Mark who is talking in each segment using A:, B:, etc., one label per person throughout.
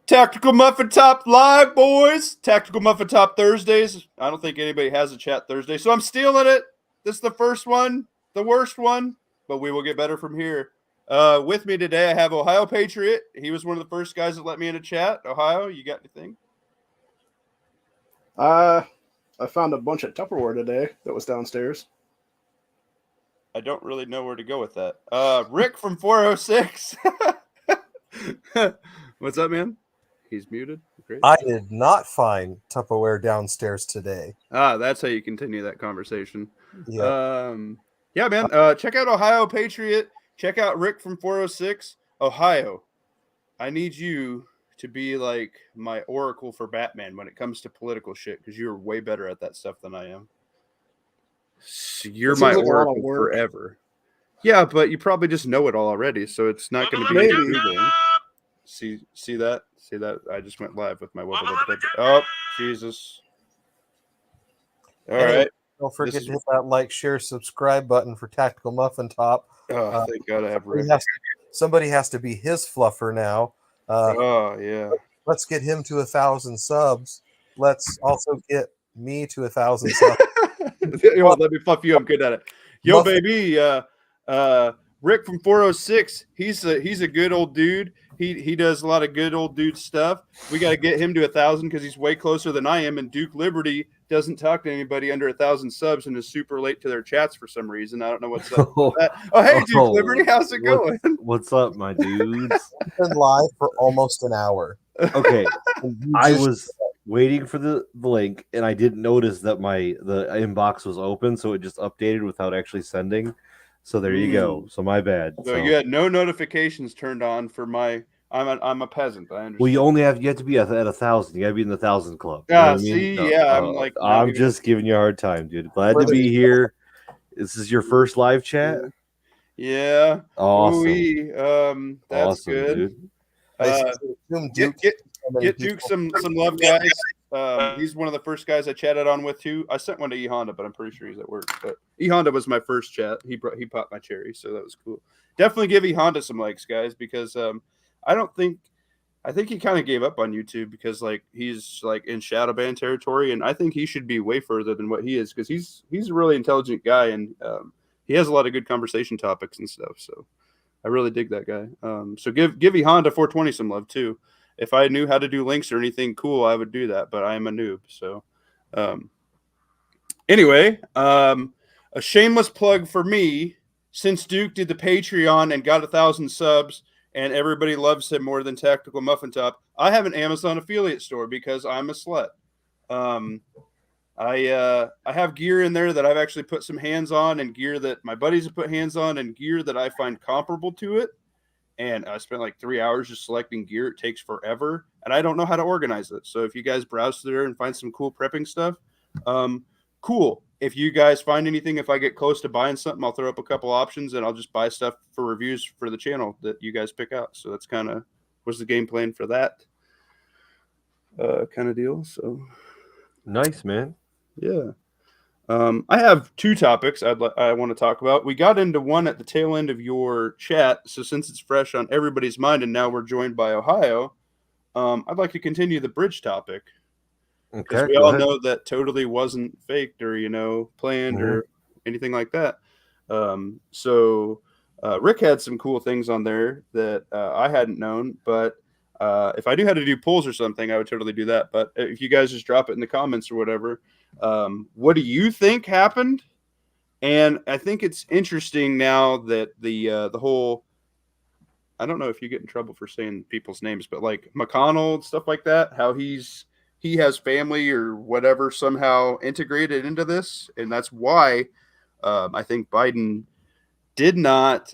A: Tactical Muffin Top live, boys. Tactical Muffin Top Thursdays. I don't think anybody has a chat Thursday, so I'm stealing it. This is the first one, the worst one, but we will get better from here. With me today, I have Ohio Patriot. He was one of the first guys that let me in a chat. Ohio, you got anything?
B: I found a bunch of Tupperware today that was downstairs.
A: I don't really know where to go with that. Rick from 406. What's up, man? He's muted. Great.
C: I did not find Tupperware downstairs today.
A: That's how you continue that conversation.
C: Yeah.
A: Yeah, man. Check out Ohio Patriot. Check out Rick from 406. Ohio, I need you to be like my oracle for Batman when it comes to political shit, because you're way better at that stuff than I am. So you're my oracle forever. Yeah, but you probably just know it all already, so it's not going to be Googling. See that? See that? I just went live with my wubba. Oh, Jesus. All right.
C: Don't forget to hit that like, share, subscribe button for Tactical Muffin Top.
A: Oh, thank God I have Rick.
C: Somebody has to be his fluffer now.
A: Yeah.
C: Let's get him to 1,000 subs. Let's also get me to 1,000 subs.
A: Let me fluff you. I'm good at it. Yo, Muffin. Baby. Rick from 406. He's a good old dude. He does a lot of good old dude stuff. We got to get him to 1,000 because he's way closer than I am. And Duke Liberty doesn't talk to anybody under 1,000 subs and is super late to their chats for some reason. I don't know what's up with that. Oh, hey, Duke Liberty, how's it going?
D: What's up, my dudes?
C: I've been live for almost an hour.
D: Okay, I was waiting for the link and I didn't notice that the inbox was open, so it just updated without actually sending. So there you go. So my bad.
A: So you had no notifications turned on for my. I'm a peasant. I understand.
D: Well, you have to be at 1,000. You got to be in the 1,000 club.
A: Yeah. See, I'm
D: just giving you a hard time, dude. Glad to be here. This is your first live chat.
A: Yeah.
D: Awesome.
A: That's
D: awesome,
A: good.
D: Dude.
A: Get Duke some love, guys. He's one of the first guys I chatted on with too. I sent one to E Honda, but I'm pretty sure he's at work. But E Honda was my first chat. He popped my cherry, so that was cool. Definitely give E Honda some likes, guys, because I think he kind of gave up on YouTube because he's in shadow ban territory, and I think he should be way further than what he is because he's a really intelligent guy and he has a lot of good conversation topics and stuff. So I really dig that guy. So give E Honda 420 some love too. If I knew how to do links or anything cool, I would do that, but I am a noob. So anyway, a shameless plug for me, since Duke did the Patreon and got 1,000 subs and everybody loves him more than Tactical Muffin Top, I have an Amazon affiliate store because I'm a slut. I have gear in there that I've actually put some hands on, and gear that my buddies have put hands on, and gear that I find comparable to it. And I spent 3 hours just selecting gear. It takes forever, and I don't know how to organize it. So if you guys browse through there and find some cool prepping stuff, cool. If you guys find anything, if I get close to buying something, I'll throw up a couple options, and I'll just buy stuff for reviews for the channel that you guys pick out. So that's kind of was the game plan for that kind of deal. So
D: nice, man.
A: Yeah. I have two topics I want to talk about. We got into one at the tail end of your chat, so since it's fresh on everybody's mind and now we're joined by Ohio, I'd like to continue the bridge topic. Because we all know that totally wasn't faked or, planned or anything like that. So Rick had some cool things on there that I hadn't known, but if I knew how to do polls or something, I would totally do that. But if you guys just drop it in the comments or whatever, what do you think happened? And I think it's interesting now that the whole, I don't know if you get in trouble for saying people's names, but McConnell, stuff like that, how he has family or whatever somehow integrated into this. And that's why I think Biden did not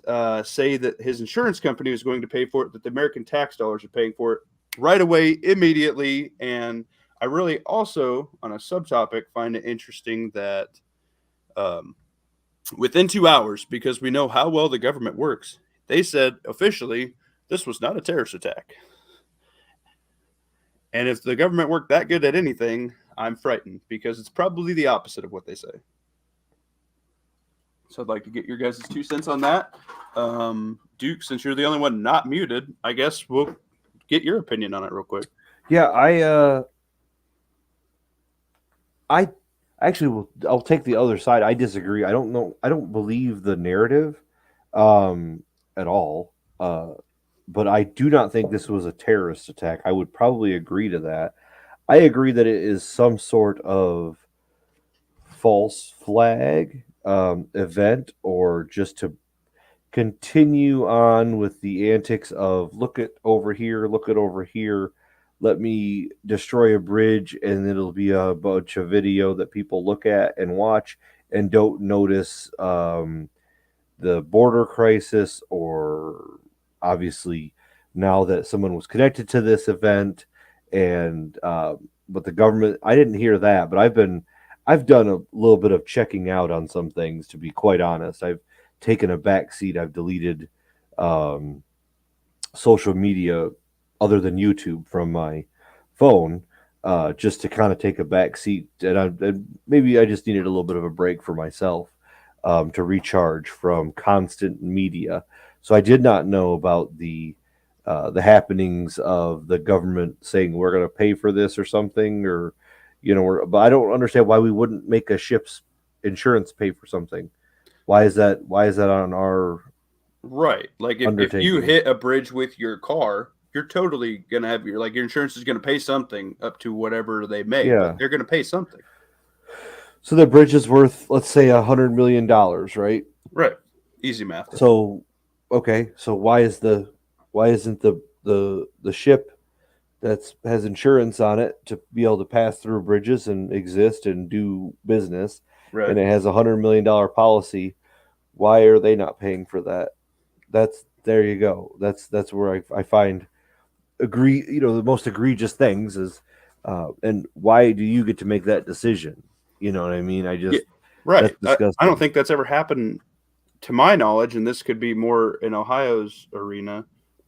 A: say that his insurance company was going to pay for it, that the American tax dollars are paying for it right away, immediately. And I really also, on a subtopic, find it interesting that within 2 hours, because we know how well the government works, they said officially this was not a terrorist attack. And if the government worked that good at anything, I'm frightened because it's probably the opposite of what they say. So I'd like to get your guys' 2 cents on that. Duke, since you're the only one not muted, I guess we'll get your opinion on it real quick.
D: Yeah, I actually will. I'll take the other side. I disagree. I don't know. I don't believe the narrative at all. But I do not think this was a terrorist attack. I would probably agree to that. I agree that it is some sort of false flag event, or just to continue on with the antics of look at over here, look at over here. Let me destroy a bridge, and it'll be a bunch of video that people look at and watch and don't notice the border crisis, or obviously now that someone was connected to this event. And but the government, I didn't hear that, but I've done a little bit of checking out on some things, to be quite honest. I've taken a back seat. I've deleted social media other than YouTube from my phone, just to kind of take a back seat. And maybe I just needed a little bit of a break for myself, to recharge from constant media. So I did not know about the happenings of the government saying we're going to pay for this or something, or but I don't understand why we wouldn't make a ship's insurance pay for something. Why is that on our
A: right? Like if you hit a bridge with your car, you're totally gonna have your insurance is gonna pay something up to whatever they make.
D: Yeah.
A: But they're gonna pay something.
D: So the bridge is worth, let's say, $100 million, right?
A: Right. Easy math.
D: So okay, so why isn't the ship that has insurance on it to be able to pass through bridges and exist and do business,
A: right,
D: and it has $100 million policy? Why are they not paying for that? There you go. That's where I find the most egregious things is, and why do you get to make that decision? You know what I mean?
A: right.
D: That's
A: I don't think that's ever happened to my knowledge, and this could be more in Ohio's arena.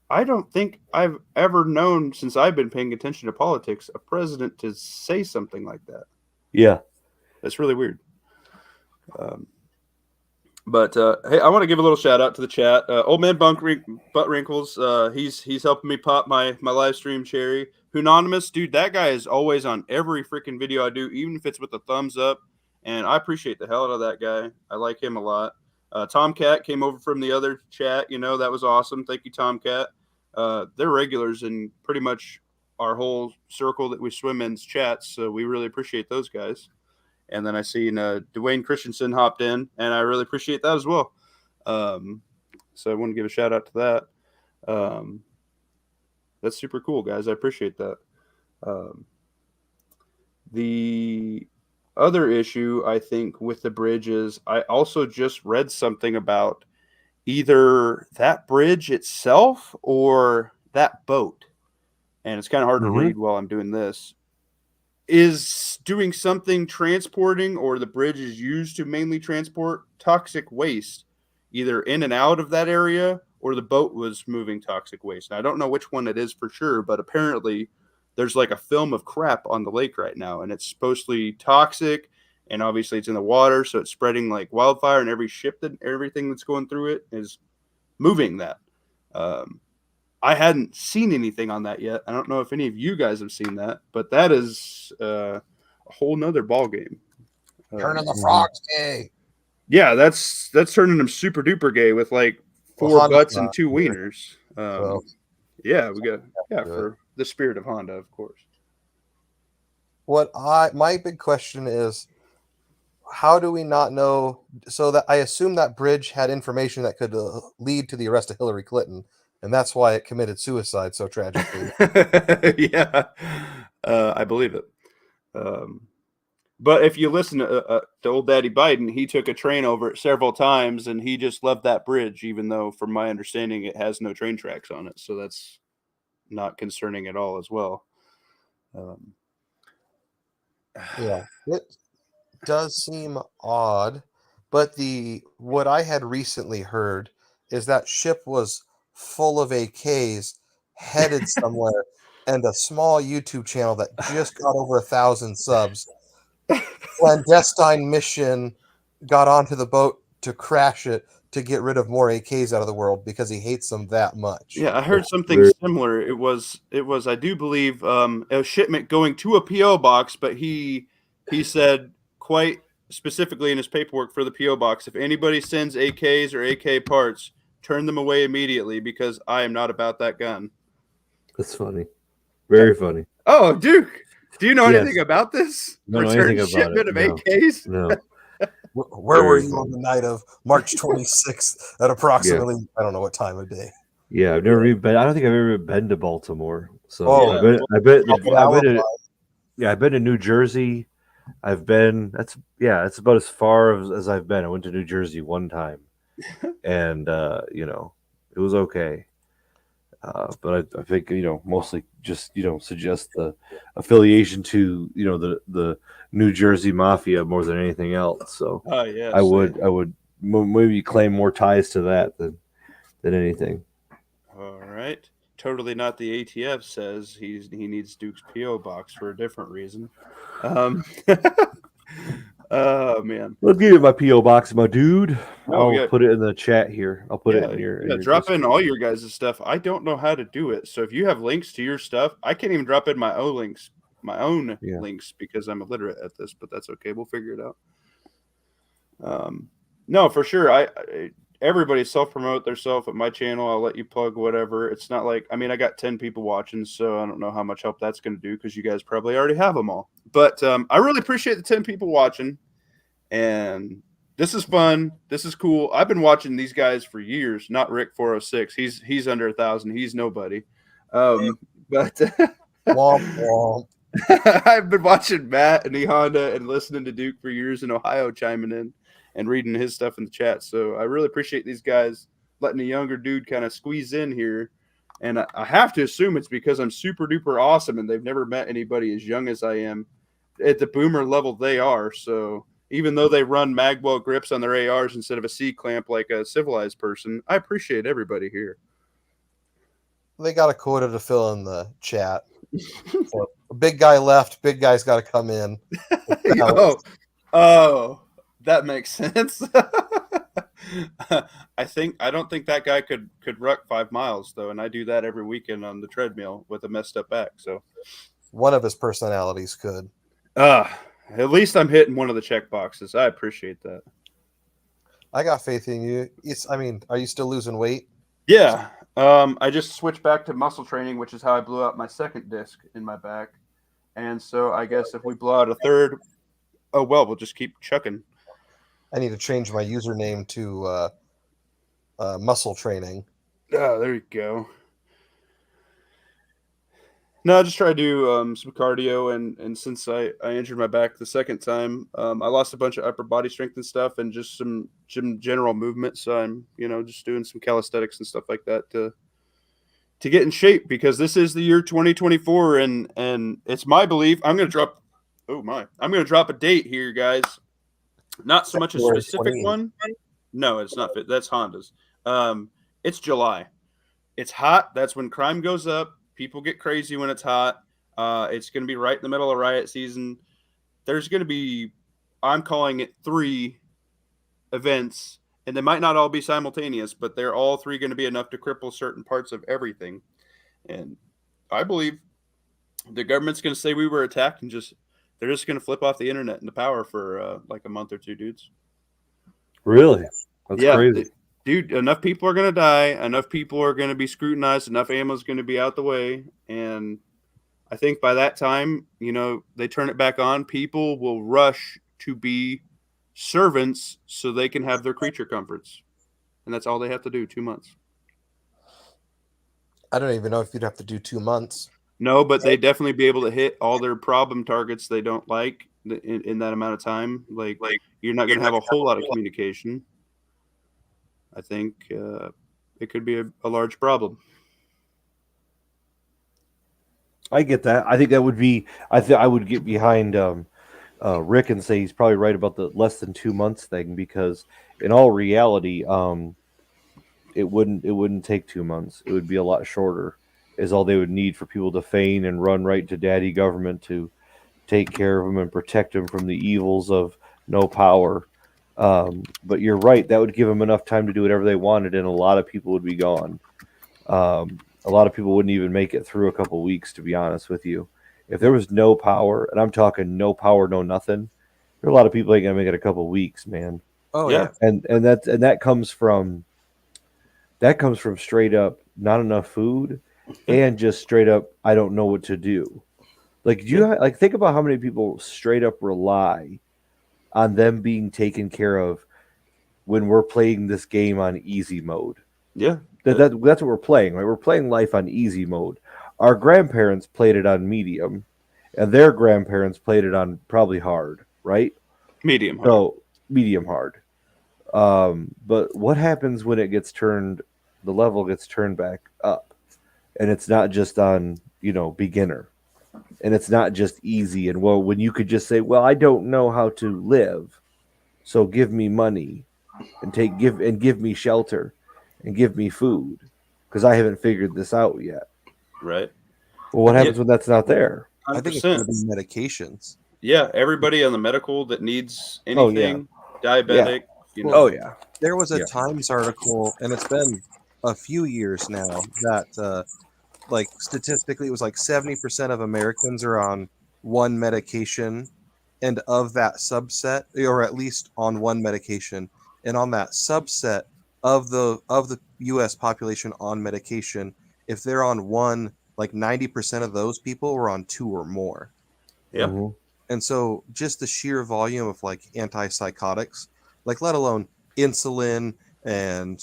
A: I don't think I've ever known, since I've been paying attention to politics, a president to say something like that.
D: Yeah.
A: That's really weird. But hey, I want to give a little shout out to the chat. Old man Butt Wrinkles, he's helping me pop my live stream cherry. Anonymous, dude, that guy is always on every freaking video I do, even if it's with a thumbs up. And I appreciate the hell out of that guy. I like him a lot. Tomcat came over from the other chat. That was awesome. Thank you, Tomcat. They're regulars in pretty much our whole circle that we swim in's chats, so we really appreciate those guys. And then I seen Dwayne Christensen hopped in, and I really appreciate that as well. So I want to give a shout out to that. That's super cool, guys. I appreciate that. The other issue, I think, with the bridge is I also just read something about either that bridge itself or that boat. And it's kind of hard to read while I'm doing this. Is doing something transporting, or the bridge is used to mainly transport toxic waste, either in and out of that area, or the boat was moving toxic waste. And I don't know which one it is for sure, but apparently there's like a film of crap on the lake right now, and it's supposedly toxic, and obviously it's in the water, so it's spreading like wildfire, and every ship that everything that's going through it is moving that. I hadn't seen anything on that yet. I don't know if any of you guys have seen that, but that is a whole nother ball game.
C: Turning the frogs gay.
A: Yeah, that's turning them super duper gay with like 4 butts and 2 wieners. Yeah, we got for the spirit of Honda, of course.
C: My big question is, how do we not know? So that I assume that bridge had information that could lead to the arrest of Hillary Clinton, and that's why it committed suicide so tragically.
A: Yeah, I believe it. But if you listen to old Daddy Biden, he took a train over it several times, and he just loved that bridge, even though, from my understanding, it has no train tracks on it. So that's not concerning at all as well.
C: Yeah, it does seem odd, but what I had recently heard is that ship was full of AKs headed somewhere, and a small YouTube channel that just got over 1,000 subs, clandestine mission, got onto the boat to crash it to get rid of more AKs out of the world because he hates them that much.
A: Yeah, I heard something
D: Very-
A: similar. It was I do believe a shipment going to a PO box, but he said quite specifically in his paperwork for the PO box, if anybody sends AKs or AK parts, turn them away immediately because I am not about that gun.
D: That's funny. Very funny.
A: Oh, Duke, do you know
D: Yes.
A: anything about this?
D: Don't know
A: Return
D: anything about
A: shipment
D: it,
A: of
D: no.
A: AKs?
D: No.
C: Where were
D: Very
C: you on
D: funny.
C: the night of March 26th at approximately, I don't know what time of day?
D: Yeah, I've never even been. I don't think I've ever been to Baltimore. So
C: Oh,
D: I've been. I've been to, yeah, I've been to New Jersey. That's about as far as I've been. I went to New Jersey one time, and it was okay. But I think mostly just suggest the affiliation to the New Jersey mafia more than anything else. So
A: Oh, yeah.
D: I would maybe claim more ties to that than anything.
A: All right. Totally not the ATF says he needs Duke's PO box for a different reason. Oh man.
D: Let's give you my PO box, my dude.
A: No,
D: I'll
A: yeah,
D: put it in the chat here. I'll put it
A: yeah,
D: in your
A: drop in
D: Discord.
A: all your guys' stuff. I don't know how to do it. So if you have links to your stuff, I can't even drop in my own
D: Yeah.
A: links because I'm illiterate at this, but that's okay. We'll figure it out. No, for sure. Everybody self-promote themselves at my channel. I'll let you plug whatever. It's not like, I mean, I got 10 people watching, so I don't know how much help that's going to do because you guys probably already have them all. But I really appreciate the 10 people watching, and this is fun. This is cool. I've been watching these guys for years. Not Rick 406. He's under 1,000. He's nobody. But
C: Womp womp.
A: I've been watching Matt and E Honda and listening to Duke for years in Ohio, chiming in and reading his stuff in the chat. So I really appreciate these guys letting a younger dude kind of squeeze in here. And I have to assume it's because I'm super duper awesome and they've never met anybody as young as I am at the boomer level they are. So even though they run Magwell grips on their ARs instead of a C clamp like a civilized person, I appreciate everybody here.
C: They got a quota to fill in the chat. So, a big guy left. Big guy's got to come in.
A: Oh, that makes sense. I don't think that guy could ruck 5 miles though, and I do that every weekend on the treadmill with a messed up back. So
C: one of his personalities could.
A: At least I'm hitting one of the check boxes. I appreciate that.
C: I got faith in you. Are you still losing weight?
A: Yeah. I just switched back to muscle training, which is how I blew out my second disc in my back. And so I guess if we blow out a third, oh well, we'll just keep chucking.
C: I need to change my username to muscle training.
A: Oh, there you go. No, I just try to do some cardio, and since I injured my back the second time, I lost a bunch of upper body strength and stuff, and just some general movement. So I'm just doing some calisthenics and stuff like that to get in shape because this is the year 2024, and it's my belief I'm going to drop. I'm going to drop a date here, guys. Not so much a specific one. No, it's not. That's Honda's. It's July. It's hot. That's when crime goes up. People get crazy when it's hot. It's going to be right in the middle of riot season. There's going to be, I'm calling it 3 events, and they might not all be simultaneous, but they're all 3 going to be enough to cripple certain parts of everything. And I believe the government's going to say we were attacked and they're just going to flip off the internet and the power for like a month or 2, dudes.
D: Really? That's crazy.
A: Dude, enough people are going to die. Enough people are going to be scrutinized. Enough ammo is going to be out the way. And I think by that time, they turn it back on. People will rush to be servants so they can have their creature comforts. And that's all they have to do, 2 months.
C: I don't even know if you'd have to do 2 months.
A: No, but they definitely be able to hit all their problem targets they don't like in that amount of time. Like you're not going to have a whole lot of communication. I think it could be a large problem.
D: I get that. I think that would be. I would get behind Rick and say he's probably right about the less than 2 months thing because in all reality, it wouldn't take 2 months. It would be a lot shorter. Is all they would need for people to feign and run right to daddy government to take care of them and protect them from the evils of no power. But you're right. That would give them enough time to do whatever they wanted, and a lot of people would be gone. A lot of people wouldn't even make it through a couple weeks, to be honest with you. If there was no power, and I'm talking no power, no nothing, there are a lot of people ain't gonna make it a couple weeks, man.
C: Oh
A: Yeah.
C: yeah.
D: And that comes from straight up not enough food, and just straight up I don't know what to do. Like, do you like think about how many people straight up rely on them being taken care of when we're playing this game on easy mode.
A: Yeah.
D: That's what we're playing, right? We're playing life on easy mode. Our grandparents played it on medium, and their grandparents played it on probably hard, right?
A: Medium hard.
D: So medium hard. But what happens when it gets turned? The level gets turned back up, and it's not just on beginner, and it's not just easy. And well, when you could just say, "Well, I don't know how to live, so give me money, and give me shelter, and give me food, because I haven't figured this out yet."
A: Right.
D: Well, what
A: Yeah.
D: happens when that's not there?
C: I think it's going
A: 100%.
C: to be medications.
A: Yeah. Everybody on the medical that needs
D: Oh, yeah.
A: anything, diabetic,
D: Oh yeah,
C: There was a
D: Yeah.
C: Times article, and it's been a few years now, that like statistically it was like 70% of Americans are on one medication, and of that subset, or at least on one medication, and on that subset of the US population on medication, if they're on one, like 90% of those people were on two or more.
A: Yeah.
D: Mhm.
C: And so just the sheer volume of like antipsychotics, like let alone insulin and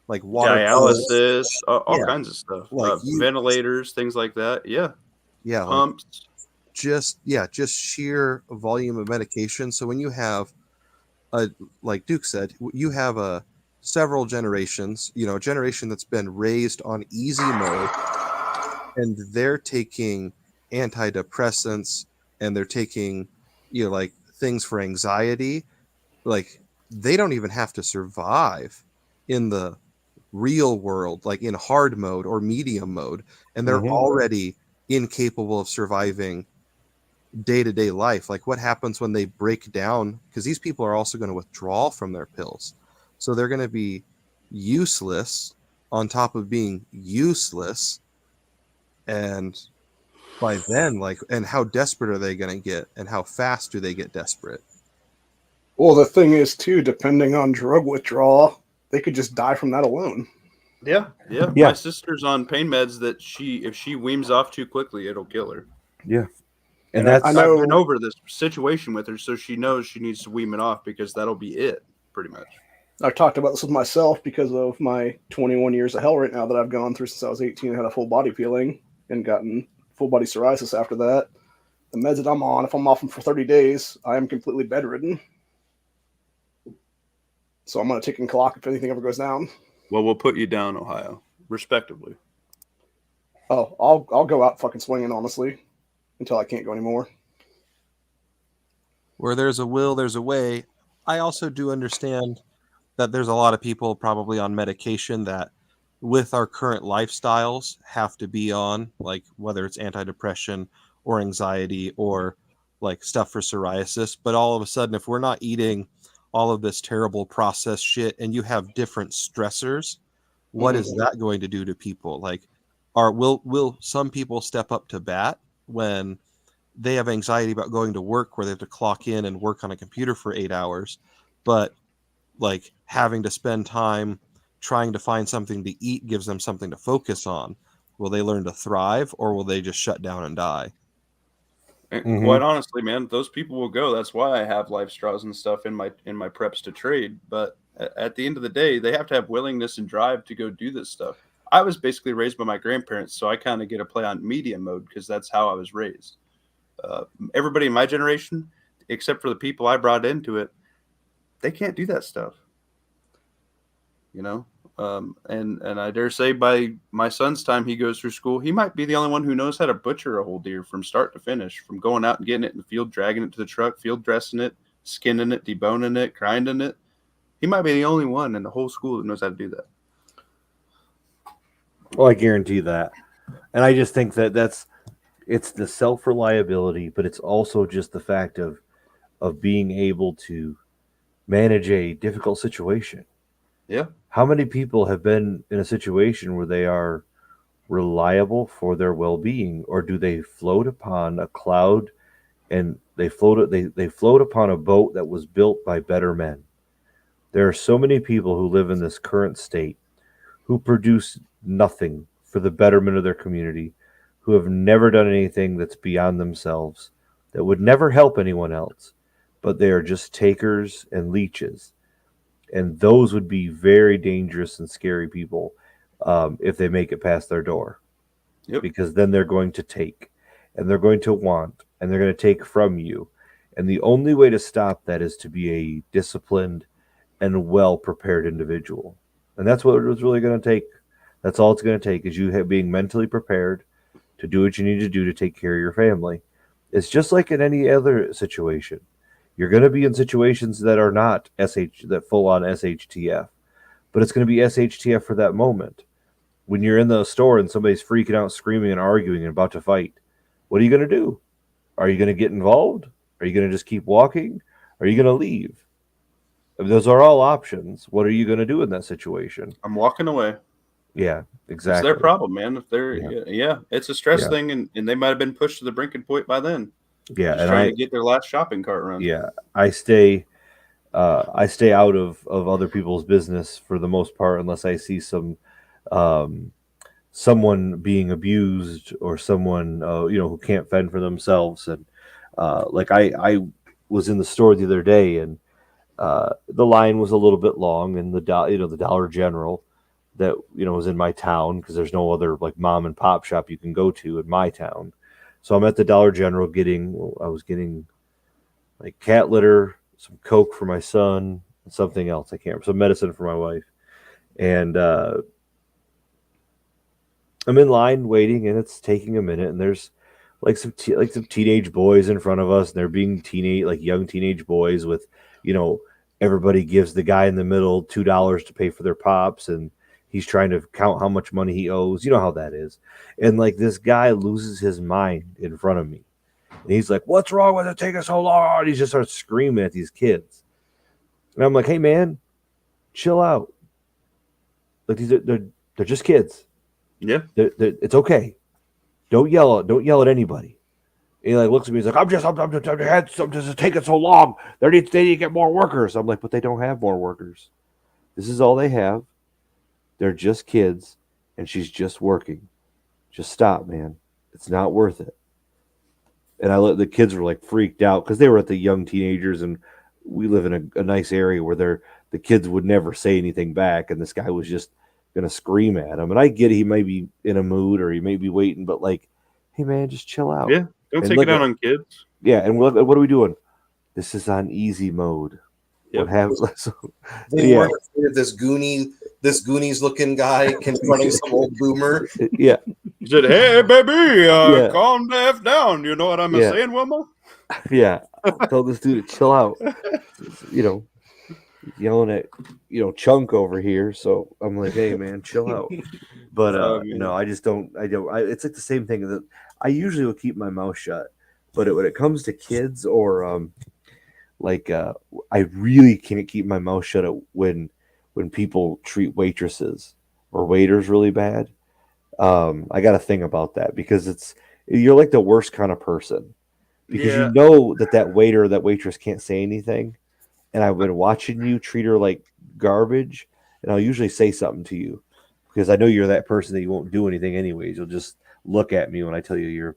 C: like water
A: Dialysis, all
C: Yeah.
A: kinds of stuff.
C: Like
A: Ventilators, things like that. Yeah.
C: yeah, like
A: Pumps.
C: just sheer volume of medication. So when you have like Duke said, you have several generations, a generation that's been raised on easy mode, and they're taking antidepressants, and they're taking like things for anxiety. Like they don't even have to survive in the real world, like in hard mode or medium mode, and they're
D: Mhm.
C: already incapable of surviving day-to-day life. Like what happens when they break down, because these people are also going to withdraw from their pills, so they're going to be useless on top of being useless. And by then, like, and how desperate are they going to get, and how fast do they get desperate?
B: Well, the thing is, too, depending on drug withdrawal, they could just die from that alone.
A: Yeah. Yeah.
D: Yeah.
A: My sister's on pain meds that if she weans off too quickly, it'll kill her.
D: Yeah,
B: And
D: and
B: I
D: that's
B: know-
A: I've been over this situation with her, so she knows she needs to wean it off because that'll be it, pretty much.
B: I've talked about this with myself because of my 21 years of hell right now that I've gone through since I was 18. I had a full body peeling and gotten full body psoriasis after that. The meds that I'm on, if I'm off them for 30 days, I am completely bedridden. So I'm going to take in clock if anything ever goes down.
A: Well, we'll put you down, Ohio, respectively.
B: Oh, I'll go out fucking swinging, honestly, until I can't go anymore.
C: Where there's a will, there's a way. I also do understand that there's a lot of people probably on medication that, with our current lifestyles, have to be on, like whether it's antidepressant or anxiety or like stuff for psoriasis. But all of a sudden, if we're not eating all of this terrible processed shit, and you have different stressors, what is that going to do to people? Like, will some people step up to bat when they have anxiety about going to work, where they have to clock in and work on a computer for 8 hours, but like having to spend time trying to find something to eat gives them something to focus on? Will they learn to thrive, or will they just shut down and die?
A: And quite honestly, man, those people will go. That's why I have life straws and stuff in my preps to trade. But at the end of the day, they have to have willingness and drive to go do this stuff. I was basically raised by my grandparents, so I kind of get to play on medium mode because that's how I was raised. Everybody in my generation, except for the people I brought into it, they can't do that stuff. You know, and I dare say by my son's time he goes through school, he might be the only one who knows how to butcher a whole deer from start to finish, from going out and getting it in the field, dragging it to the truck, field dressing it, skinning it, deboning it, grinding it. He might be the only one in the whole school that knows how to do that.
D: Well, I guarantee that, and I just think that it's the self reliability, but it's also just the fact of being able to manage a difficult situation.
A: Yeah.
D: How many people have been in a situation where they are reliable for their well-being, or do they float upon a cloud and they float upon a boat that was built by better men? There are so many people who live in this current state who produce nothing for the betterment of their community, who have never done anything that's beyond themselves, that would never help anyone else, but they are just takers and leeches. And those would be very dangerous and scary people if they make it past their door,
A: Yep.
D: because then they're going to take and they're going to want and they're going to take from you. And the only way to stop that is to be a disciplined and well prepared individual. And that's what it's really going to take. That's all it's going to take is you being mentally prepared to do what you need to do to take care of your family. It's just like in any other situation. You're going to be in situations that are not that full on SHTF, but it's going to be SHTF for that moment. When you're in the store and somebody's freaking out, screaming and arguing and about to fight, what are you going to do? Are you going to get involved? Are you going to just keep walking? Are you going to leave? I mean, those are all options. What are you going to do in that situation?
A: I'm walking away.
D: Yeah,
A: It's their
D: exactly.
A: problem, man. If they're
D: Yeah.
A: it's a stress
D: Yeah.
A: thing, and they might have been pushed to the breaking point by then.
D: Yeah,
A: Just
D: and
A: trying to get their last shopping cart run.
D: I stay out of other people's business for the most part, unless I see um, someone being abused or someone who can't fend for themselves. And like I was in the store the other day, and the line was a little bit long, and the Dollar General that was in my town, because there's no other like mom and pop shop you can go to in my town. So I'm at the Dollar General I was getting like cat litter, some Coke for my son, and something else. I can't remember, some medicine for my wife. And I'm in line waiting, and it's taking a minute. And there's like some teenage boys in front of us, and they're being young teenage boys with, you know, everybody gives the guy in the middle $2 to pay for their pops, and he's trying to count how much money he owes. You know how that is. And like this guy loses his mind in front of me. And he's like, "What's wrong with it taking so long?" And he just starts screaming at these kids. And I'm like, "Hey man, chill out. Like they're just kids.
A: Yeah.
D: It's okay. Don't yell at anybody." And he like looks at me. He's like, I'm just taking so long. They need to get more workers." I'm like, "But they don't have more workers. This is all they have. They're just kids, and she's just working. Just stop, man. It's not worth it." And the kids were like freaked out because they were at the young teenagers, and we live in a nice area where the kids would never say anything back, and this guy was just gonna scream at him. And I get he may be in a mood or he may be waiting, but like, hey man, just chill out.
A: Yeah. Don't
D: And
A: take
D: look
A: it out
D: at
A: on kids.
D: yeah, and what are we doing? This is on easy mode.
A: Yep.
D: What happens? So,
C: They
D: yeah,
C: weren't afraid of this Goonies looking guy confronting some old boomer.
D: yeah,
A: He said, "Hey, baby,
D: Yeah.
A: calm the F down. You know what I'm
D: Yeah.
A: saying, Wilma?"
D: yeah. Tell this dude to chill out. You know, yelling at Chunk over here. So I'm like, hey man, chill out. But
A: Oh, man.
D: no, I just don't. It's like the same thing that I usually will keep my mouth shut, but when it comes to kids or like I really can't keep my mouth shut when people treat waitresses or waiters really bad. I got a thing about that because you're like the worst kind of person because
A: Yeah.
D: you know that waiter or that waitress can't say anything, and I've been watching you treat her like garbage, and I'll usually say something to you because I know you're that person that you won't do anything anyways. You'll just look at me when I tell you you're,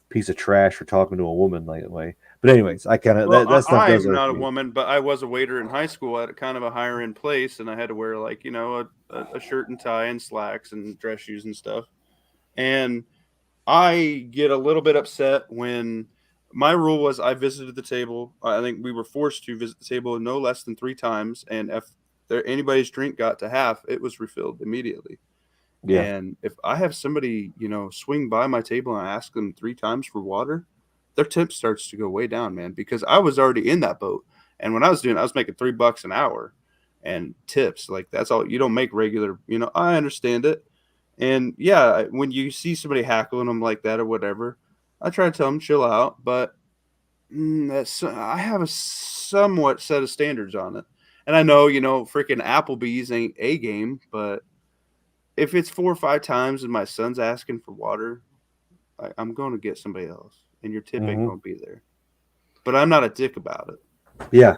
D: piece of trash for talking to a woman that way. But anyways, I kind of
A: Well,
D: that stuff does
A: I'm
D: irk
A: not a
D: me.
A: woman, but I was a waiter in high school at kind of a higher end place, and I had to wear like a shirt and tie and slacks and dress shoes and stuff. And I get a little bit upset when my rule was I visited the table. I think we were forced to visit the table no less than 3 times, and if anybody's drink got to half, it was refilled immediately.
D: Yeah,
A: And if I have somebody, swing by my table and I ask them 3 times for water, their tip starts to go way down, man, because I was already in that boat. And when I was doing, I was making $3 an hour and tips. Like that's all you don't make regular, I understand it. And yeah, when you see somebody hackling them like that or whatever, I try to tell them chill out. But I have somewhat set of standards on it. And I know, freaking Applebee's ain't a game, but if it's 4 or 5 times and my son's asking for water, I'm going to get somebody else, and your tip ain't going to be there. But I'm not a dick about it.
D: Yeah.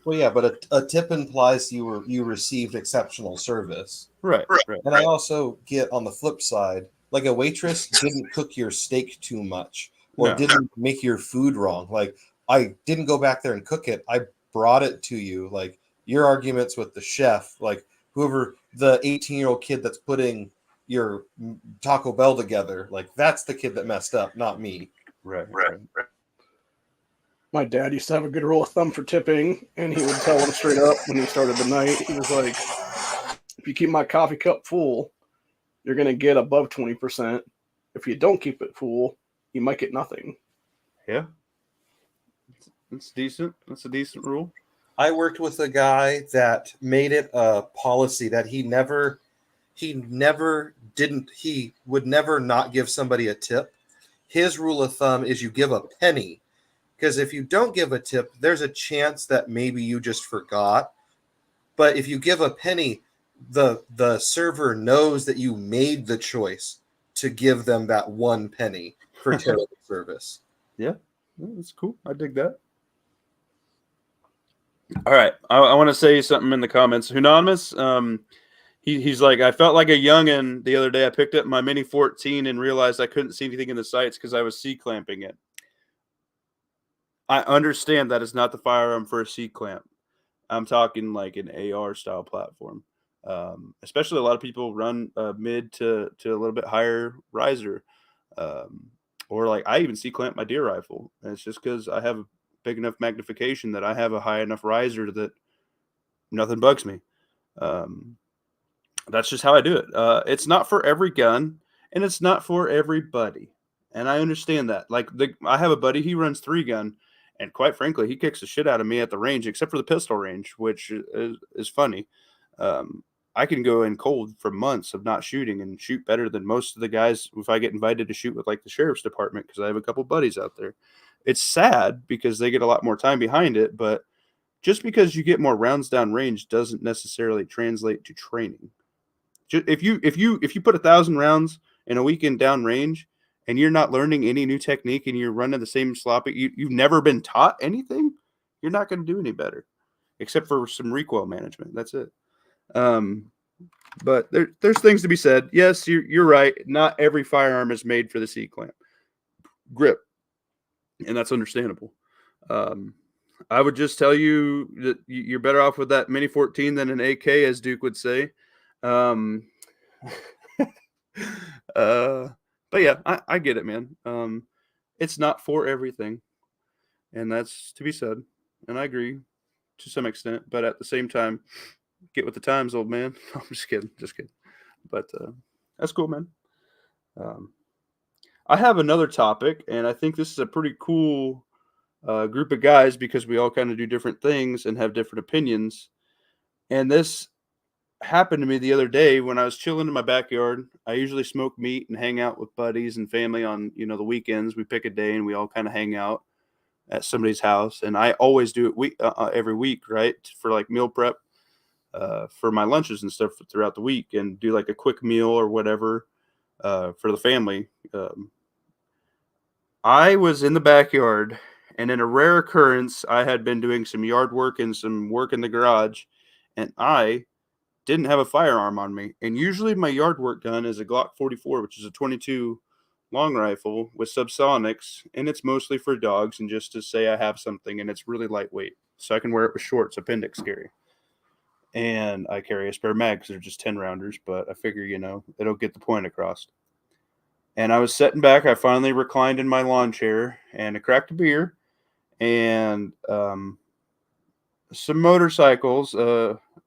C: Well, yeah, but a tip implies you received exceptional service.
A: Right.
C: And I also get on the flip side, like a waitress didn't cook your steak too much or didn't make your food wrong. Like I didn't go back there and cook it. I brought it to you. Like your arguments with the chef, like whoever the 18-year-old kid that's putting your Taco Bell together, like that's the kid that messed up, not me.
A: Right.
B: My dad used to have a good rule of thumb for tipping, and he would tell him straight up when he started the night. He was like, if you keep my coffee cup full, you're going to get above 20%. If you don't keep it full, you might get nothing.
A: Yeah. That's decent. That's a decent rule.
C: I worked with a guy that made it a policy that he would never not give somebody a tip. His rule of thumb is you give a penny, because if you don't give a tip, there's a chance that maybe you just forgot. But if you give a penny, the server knows that you made the choice to give them that 1 penny for terrible service.
A: Yeah, that's cool. I dig that. All right, I want to say something in the comments. Anonymous, he's like, I felt like a youngin' the other day. I picked up my Mini 14 and realized I couldn't see anything in the sights because I was C-clamping it. I understand that is not the firearm for a C-clamp. I'm talking like an AR style platform. Especially a lot of people run mid to a little bit higher riser. Or like I even C-clamp my deer rifle. And it's just because I have a big enough magnification that I have a high enough riser that nothing bugs me. That's just how I do it. It's not for every gun, and it's not for everybody. And I understand that. Like I have a buddy, he runs 3-gun, and quite frankly, he kicks the shit out of me at the range, except for the pistol range, which is funny. I can go in cold for months of not shooting and shoot better than most of the guys if I get invited to shoot with like the sheriff's department, because I have a couple buddies out there. It's sad because they get a lot more time behind it, but just because you get more rounds down range doesn't necessarily translate to training. If you put 1,000 rounds in a weekend down range and you're not learning any new technique and you're running the same sloppy, you've never been taught anything, you're not going to do any better, except for some recoil management. That's it. But there's things to be said. Yes, you're right. Not every firearm is made for the C-clamp grip, and that's understandable. I would just tell you that you're better off with that Mini 14 than an AK, as Duke would say. But yeah, I get it, man. It's not for everything, and that's to be said. And I agree to some extent, but at the same time, get with the times, old man. I'm just kidding. But that's cool, man. I have another topic, and I think this is a pretty cool group of guys because we all kind of do different things and have different opinions. And this happened to me the other day when I was chilling in my backyard. I usually smoke meat and hang out with buddies and family on, the weekends. We pick a day and we all kind of hang out at somebody's house. And I always do it every week, right? For like meal prep for my lunches and stuff throughout the week, and do like a quick meal or whatever for the family. I was in the backyard, and in a rare occurrence, I had been doing some yard work and some work in the garage, and I didn't have a firearm on me. And usually my yard work gun is a Glock 44, which is a 22 long rifle with subsonics, and it's mostly for dogs and just to say I have something, and it's really lightweight, so I can wear it with shorts, appendix carry. And I carry a spare mag because they're just 10 rounders, but I figure, it'll get the point across. And I was sitting back. I finally reclined in my lawn chair, and I cracked a beer, and some motorcycles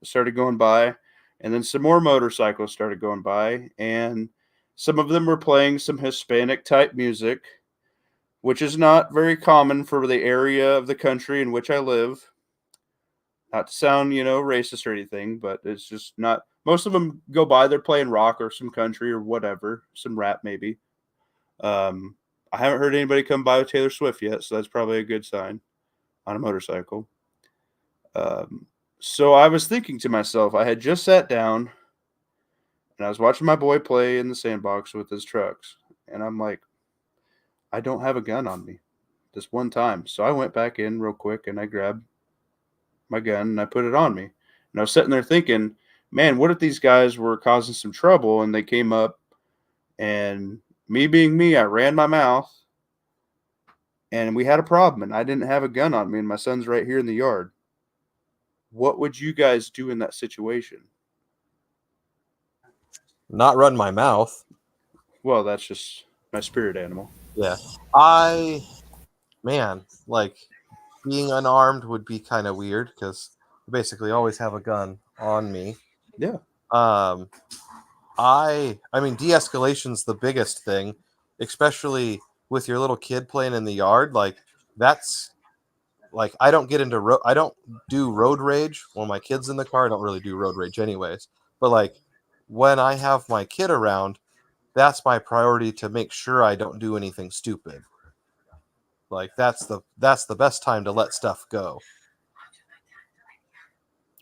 A: started going by, and then some more motorcycles started going by, and some of them were playing some Hispanic type music, which is not very common for the area of the country in which I live. Not to sound, racist or anything, but it's just not. Most of them go by, they're playing rock or some country or whatever, some rap maybe. I haven't heard anybody come by with Taylor Swift yet, so that's probably a good sign on a motorcycle. So I was thinking to myself, I had just sat down and I was watching my boy play in the sandbox with his trucks. And I'm like, I don't have a gun on me this one time. So I went back in real quick and I grabbed my gun and I put it on me. And I was sitting there thinking, man, what if these guys were causing some trouble and they came up and me being me, I ran my mouth and we had a problem and I didn't have a gun on me and my son's right here in the yard. What would you guys do in that situation?
C: Not run my mouth.
A: Well, that's just my spirit animal.
C: Yeah. Like being unarmed would be kind of weird because I basically always have a gun on me.
A: Yeah.
C: I mean, de-escalation's the biggest thing, especially with your little kid playing in the yard. Like that's like I don't get into I don't do road rage when my kid's in the car. I don't really do road rage anyways. But like when I have my kid around, that's my priority to make sure I don't do anything stupid. Like that's the best time to let stuff go.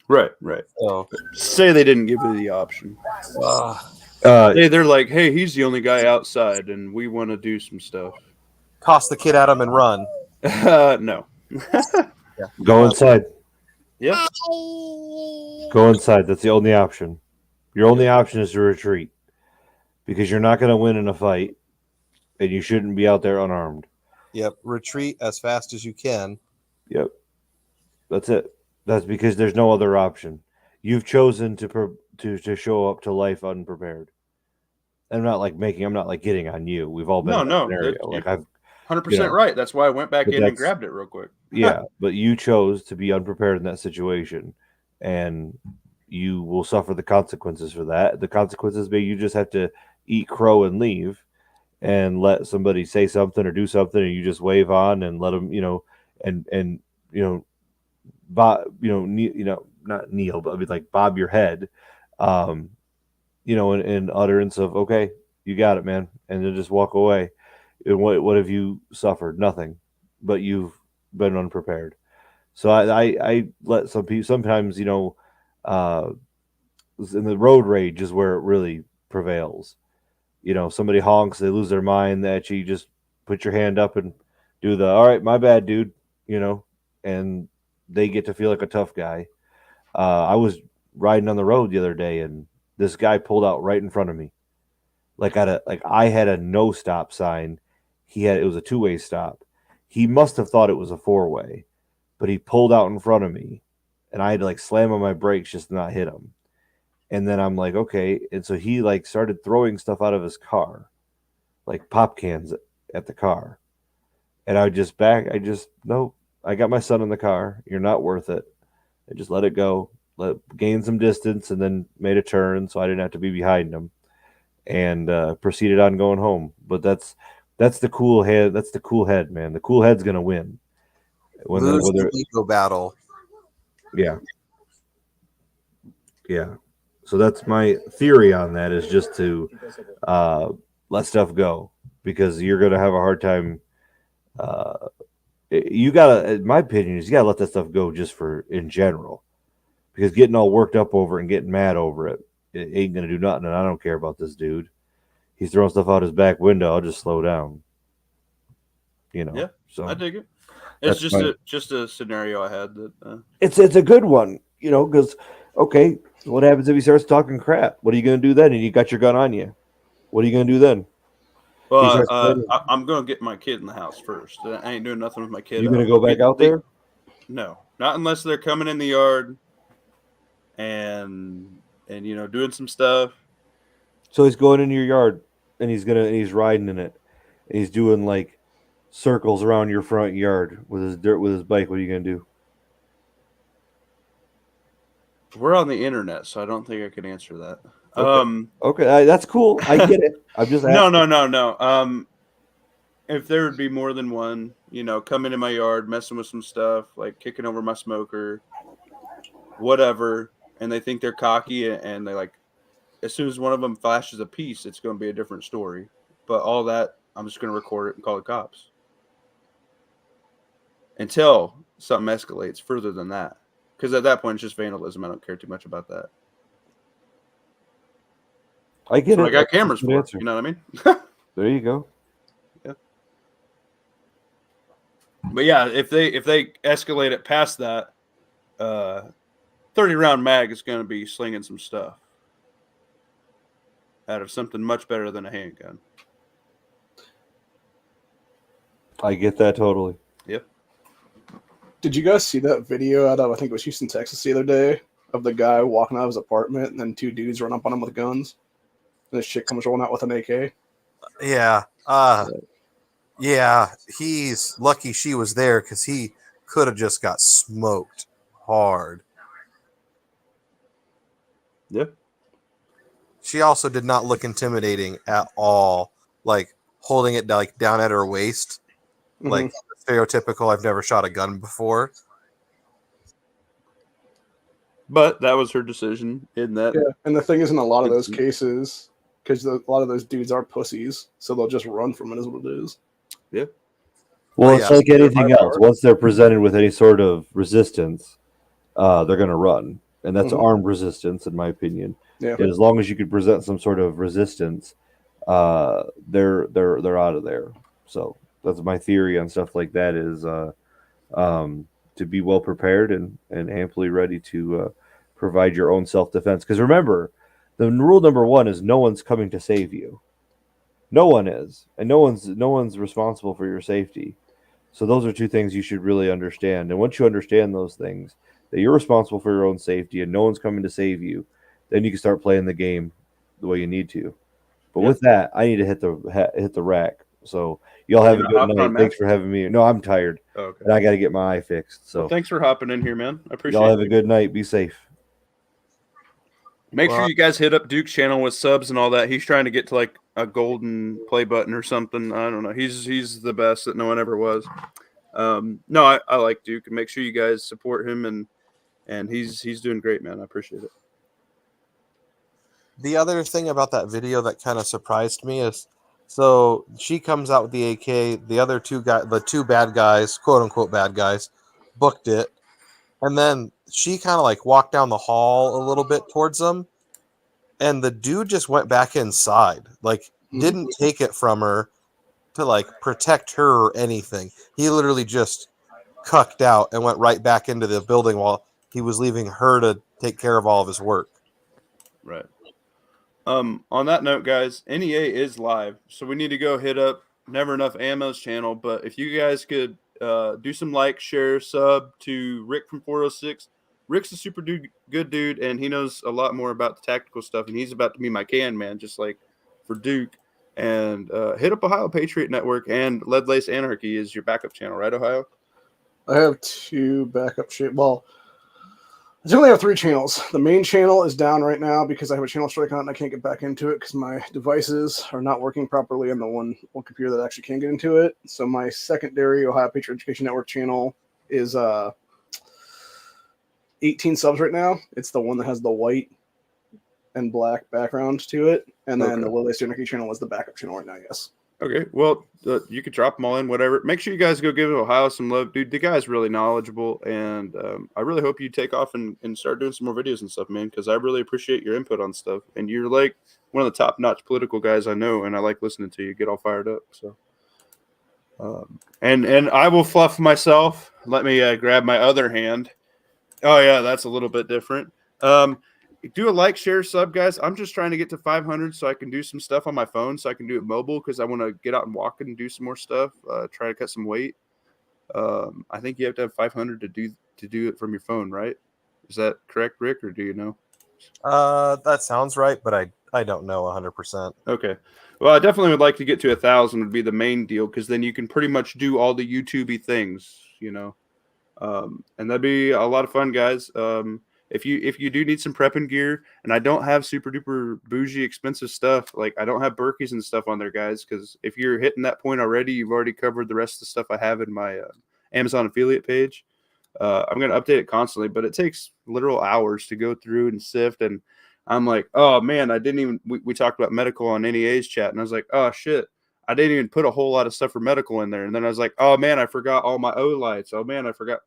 A: Right.
C: So
A: Say they didn't give you the option. Say they're like, hey, he's the only guy outside and we want to do some stuff.
C: toss the kid at him and run.
A: No.
D: Go inside.
A: Yep.
D: Go inside. That's the only option. Your only option is to retreat because you're not going to win in a fight, and you shouldn't be out there unarmed.
C: Yep. Retreat as fast as you can.
D: Yep. That's it. That's because there's no other option. You've chosen to show up to life unprepared. I'm not like getting on you. We've all been in that scenario. Like I've
A: 100% right. That's why I went back in and grabbed it real quick.
D: Yeah, but you chose to be unprepared in that situation, and you will suffer the consequences for that. The consequences be you just have to eat crow and leave, and let somebody say something or do something, and you just wave on and let them, and not kneel, but like bob your head, in utterance of okay, you got it, man, and then just walk away. And what have you suffered? Nothing, but you've been unprepared. So I let some people sometimes, in the road rage is where it really prevails. Somebody honks, they lose their mind at you, just put your hand up and do the all right, my bad, dude, and they get to feel like a tough guy. I was riding on the road the other day and this guy pulled out right in front of me. I had a no stop sign. It was a 2-way stop. He must have thought it was a 4-way, but he pulled out in front of me and I had to like slam on my brakes just to not hit him. And then I'm like, okay. And so he like started throwing stuff out of his car, like pop cans at the car. And nope. I got my son in the car. You're not worth it. I just let it go, gain some distance, and then made a turn so I didn't have to be behind him, and proceeded on going home. But that's the cool head. That's the cool head, man. The cool head's gonna win.
C: Lose the ego battle.
D: Yeah. So that's my theory on that, is just to let stuff go, because you're gonna have a hard time. You gotta, in my opinion, is you gotta let that stuff go just for in general, because getting all worked up over it and getting mad over it ain't gonna do nothing. And I don't care about this dude. He's throwing stuff out his back window. I'll just slow down.
A: Yeah,
D: so
A: I dig it. It's just a scenario I had that.
D: It's a good one, because okay, what happens if he starts talking crap? What are you gonna do then? And you got your gun on you. What are you gonna do then?
A: Well, I'm going to get my kid in the house first. I ain't doing nothing with my kid.
D: You going to go back out there?
A: No, not unless they're coming in the yard and doing some stuff.
D: So he's going into your yard and he's riding in it and he's doing like circles around your front yard with his bike. What are you going to do?
A: We're on the internet, so I don't think I can answer that.
D: Okay, that's cool. I get it. I'm just asking.
A: No. If there would be more than one, coming in my yard, messing with some stuff, like kicking over my smoker, whatever, and they think they're cocky, and they like, as soon as one of them flashes a piece, it's going to be a different story. But all that, I'm just going to record it and call the cops until something escalates further than that. Because at that point, it's just vandalism. I don't care too much about that.
D: I get
A: So
D: it.
A: I got cameras
D: Good
A: for it.
D: answer.
A: You know what I mean?
D: There you go.
A: Yeah. But yeah, if they escalate it past that, 30-round mag is going to be slinging some stuff out of something much better than a handgun.
D: I get that totally.
A: Yep.
B: Did you guys see that video out of, I think it was Houston, Texas the other day, of the guy walking out of his apartment and then 2 dudes run up on him with guns? And this chick comes rolling out with an AK.
C: Yeah. Yeah, he's lucky she was there because he could have just got smoked hard.
A: Yeah.
C: She also did not look intimidating at all, like holding it like down at her waist, like stereotypical. I've never shot a gun before.
A: But that was her decision in that.
B: Yeah, and the thing is, in a lot of those cases, because a lot of those dudes are pussies, so they'll just run from it, is what it is.
A: Yeah.
D: Well,
C: Oh,
D: it's
C: yeah.
D: like anything else. Once they're presented with any sort of resistance, they're going to run, and that's armed resistance, in my opinion.
B: Yeah.
D: And as long as you can present some sort of resistance, they're out of there. So that's my theory on stuff like that: is to be well prepared and amply ready to provide your own self defense. Because remember, the rule number 1 is no one's coming to save you. No one is, and no one's responsible for your safety. So those are 2 things you should really understand. And once you understand those things, that you're responsible for your own safety and no one's coming to save you, then you can start playing the game the way you need to. But with that, I need to hit the rack. So y'all have a good night. Thanks for having me. No, I'm tired.
A: Oh, okay.
D: And I got to get my eye fixed. So
A: well, thanks for hopping in here, man. I appreciate it.
D: Y'all have a good night. Be safe.
A: Make sure you guys hit up Duke's channel with subs and all that. He's trying to get to like a golden play button or something. I don't know. He's the best that no one ever was. No, I like Duke, and make sure you guys support him, and he's doing great, man. I appreciate it.
C: The other thing about that video that kind of surprised me is, so she comes out with the AK. The other the 2 bad guys, quote unquote bad guys, booked it, and then she kind of like walked down the hall a little bit towards them, and the dude just went back inside, like didn't take it from her to like protect her or anything. He literally just cucked out and went right back into the building while he was leaving her to take care of all of his work.
A: Right. On that note, guys, NEA is live, so we need to go hit up Never Enough Ammo's channel. But if you guys could do some like, share, sub to Rick from 406. Rick's a super good dude, and he knows a lot more about the tactical stuff, and he's about to be my can man, just like for Duke. And hit up Ohio Patriot Network, and Lead Lace Anarchy is your backup channel, right, Ohio?
B: I have 2 backup channels. Well, I only have 3 channels. The main channel is down right now because I have a channel strike on it and I can't get back into it because my devices are not working properly on the one computer that actually can get into it. So my secondary Ohio Patriot Education Network channel is 18 subs right now. It's the one that has the white and black background to it. And then the Lily Anarchy channel is the backup channel right now, yes.
A: Okay, well, you could drop them all in, whatever. Make sure you guys go give Ohio some love. Dude, the guy's really knowledgeable, and I really hope you take off and start doing some more videos and stuff, man, because I really appreciate your input on stuff. And you're, like, one of the top-notch political guys I know, and I like listening to you get all fired up. So, and I will fluff myself. Let me grab my other hand. Oh, yeah, that's a little bit different. Do a like, share, sub, guys. I'm just trying to get to 500 so I can do some stuff on my phone, so I can do it mobile because I want to get out and walk and do some more stuff. Try to cut some weight. I think you have to have 500 to do it from your phone, right? Is that correct, Rick, or do you know?
C: That sounds right, but I don't know 100%.
A: Okay. Well, I definitely would like to get to 1,000 would be the main deal because then you can pretty much do all the YouTube-y things, you know. And that'd be a lot of fun, guys. If you do need some prepping gear, and I don't have super duper bougie expensive stuff, like I don't have Berkeys and stuff on there, guys, because if you're hitting that point already, you've already covered the rest of the stuff I have in my Amazon affiliate page. I'm going to update it constantly, but it takes literal hours to go through and sift. And I'm like, oh man, I didn't even, we talked about medical on NEA's chat, and I was like, oh shit, I didn't even put a whole lot of stuff for medical in there. And then I was like, oh man, I forgot all my O lights. Oh man, I forgot,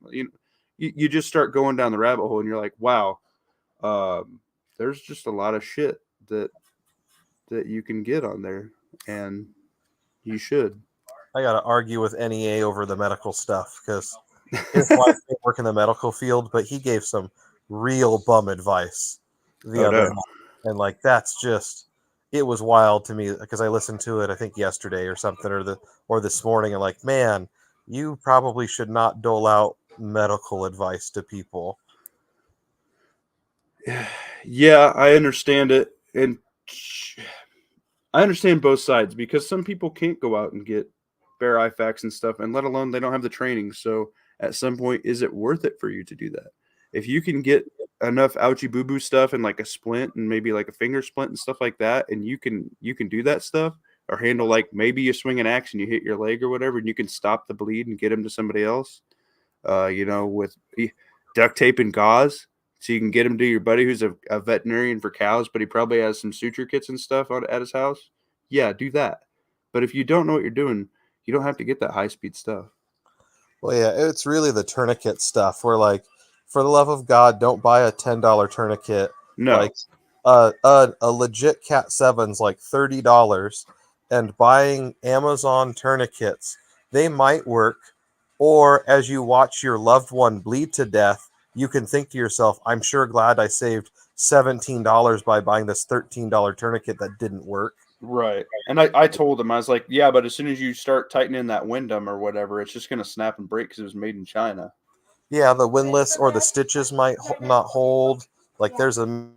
A: you just start going down the rabbit hole, and you're like, wow, there's just a lot of shit that you can get on there, and you should.
C: I got to argue with NEA over the medical stuff because his wife may work in the medical field, but he gave some real bum advice the
A: Oh
C: other
A: no.
C: night. And like, that's just, it was wild to me because I listened to it, I think yesterday or something, or this morning. And like, man, you probably should not dole out medical advice to people.
A: Yeah, I understand it, and I understand both sides because some people can't go out and get bare IFACs and stuff, and let alone they don't have the training. So at some point, is it worth it for you to do that? If you can get enough ouchie boo boo stuff and like a splint and maybe like a finger splint and stuff like that, and you can do that stuff or handle like maybe you swing an axe and you hit your leg or whatever, and you can stop the bleed and get him to somebody else. With duct tape and gauze, so you can get him to your buddy who's a veterinarian for cows, but he probably has some suture kits and stuff at his house. Yeah, do that. But if you don't know what you're doing, you don't have to get that high speed stuff.
C: Well, yeah, it's really the tourniquet stuff where, like, for the love of God, don't buy a $10 tourniquet.
A: No,
C: Like, a legit Cat 7's like $30, and buying Amazon tourniquets, they might work. Or as you watch your loved one bleed to death, you can think to yourself, I'm sure glad I saved $17 by buying this $13 tourniquet that didn't work.
A: right. And I told him, I was like, yeah, but as soon as you start tightening that Wyndham or whatever, it's just going to snap and break because it was made in China.
C: Yeah, the windlass or the stitches might not hold. Like, there's a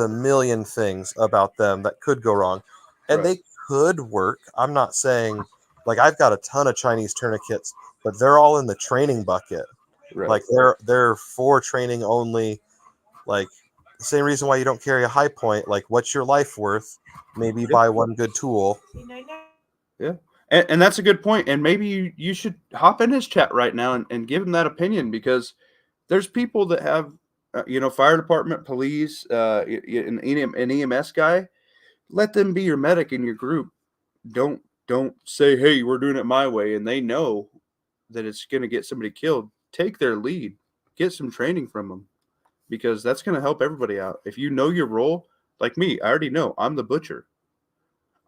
C: million things about them that could go wrong, and
A: Right.
C: they could work. I'm not saying, like, I've got a ton of Chinese tourniquets, but they're all in the training bucket.
A: Right.
C: Like, they're for training only. Like, the same reason why you don't carry a high point. Like, what's your life worth? Maybe buy one good tool.
A: Yeah. And that's a good point. And maybe you should hop in his chat right now and give him that opinion, because there's people that have, fire department, police, an EMS guy. Let them be your medic in your group. Don't say, hey, we're doing it my way. And they know that it's going to get somebody killed. Take their lead. Get some training from them, because that's going to help everybody out. If you know your role, like me, I already know I'm the butcher.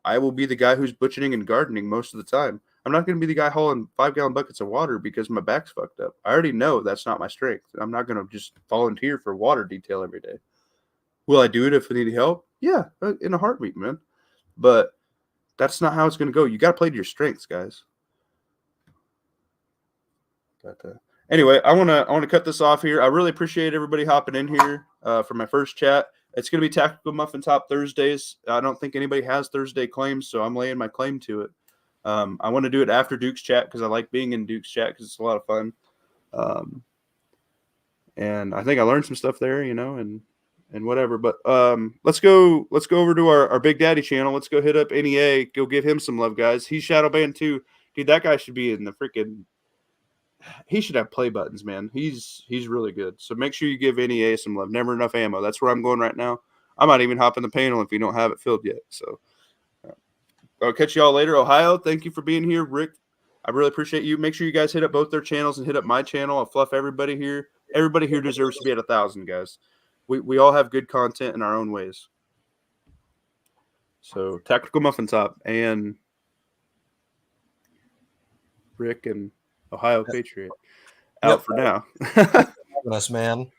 A: I will be the guy who's butchering and gardening most of the time. I'm not going to be the guy hauling 5-gallon buckets of water because my back's fucked up. I already know that's not my strength. I'm not going to just volunteer for water detail every day. Will I do it if I need help? Yeah, in a heartbeat, man. But that's not how it's going to go. You got to play to your strengths, guys. But anyway, I want to cut this off here. I really appreciate everybody hopping in here for my first chat. It's going to be Tactical Muffin Top Thursdays. I don't think anybody has Thursday claims, so I'm laying my claim to it. I want to do it after Duke's chat because I like being in Duke's chat because it's a lot of fun. And I think I learned some stuff there, and whatever. But let's go over to our Big Daddy channel. Let's go hit up NEA. Go give him some love, guys. He's shadow banned too. Dude, that guy should be in the freaking. He should have play buttons, man. He's really good. So make sure you give NEA some love. Never enough ammo. That's where I'm going right now. I might even hop in the panel if you don't have it filled yet. So I'll catch y'all later. Ohio, thank you for being here. Rick, I really appreciate you. Make sure you guys hit up both their channels and hit up my channel. I'll fluff everybody here. Everybody here deserves to be at 1,000, guys. We all have good content in our own ways. So Tactical Muffin Top and Rick and Ohio Patriot out for now.
C: Us, man.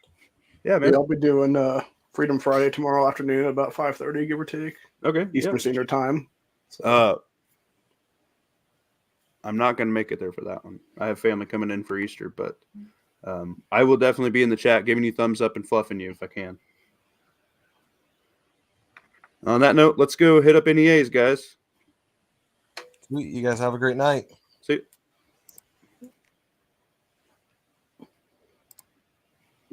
A: Yeah, man.
B: Yeah, I'll be doing Freedom Friday tomorrow afternoon about 5:30, give or take,
A: Okay.
B: Eastern Standard Time.
A: So. I'm not going to make it there for that one. I have family coming in for Easter, but I will definitely be in the chat giving you thumbs up and fluffing you if I can. On that note, let's go hit up NEAs, guys.
C: You guys have a great night.
A: See you.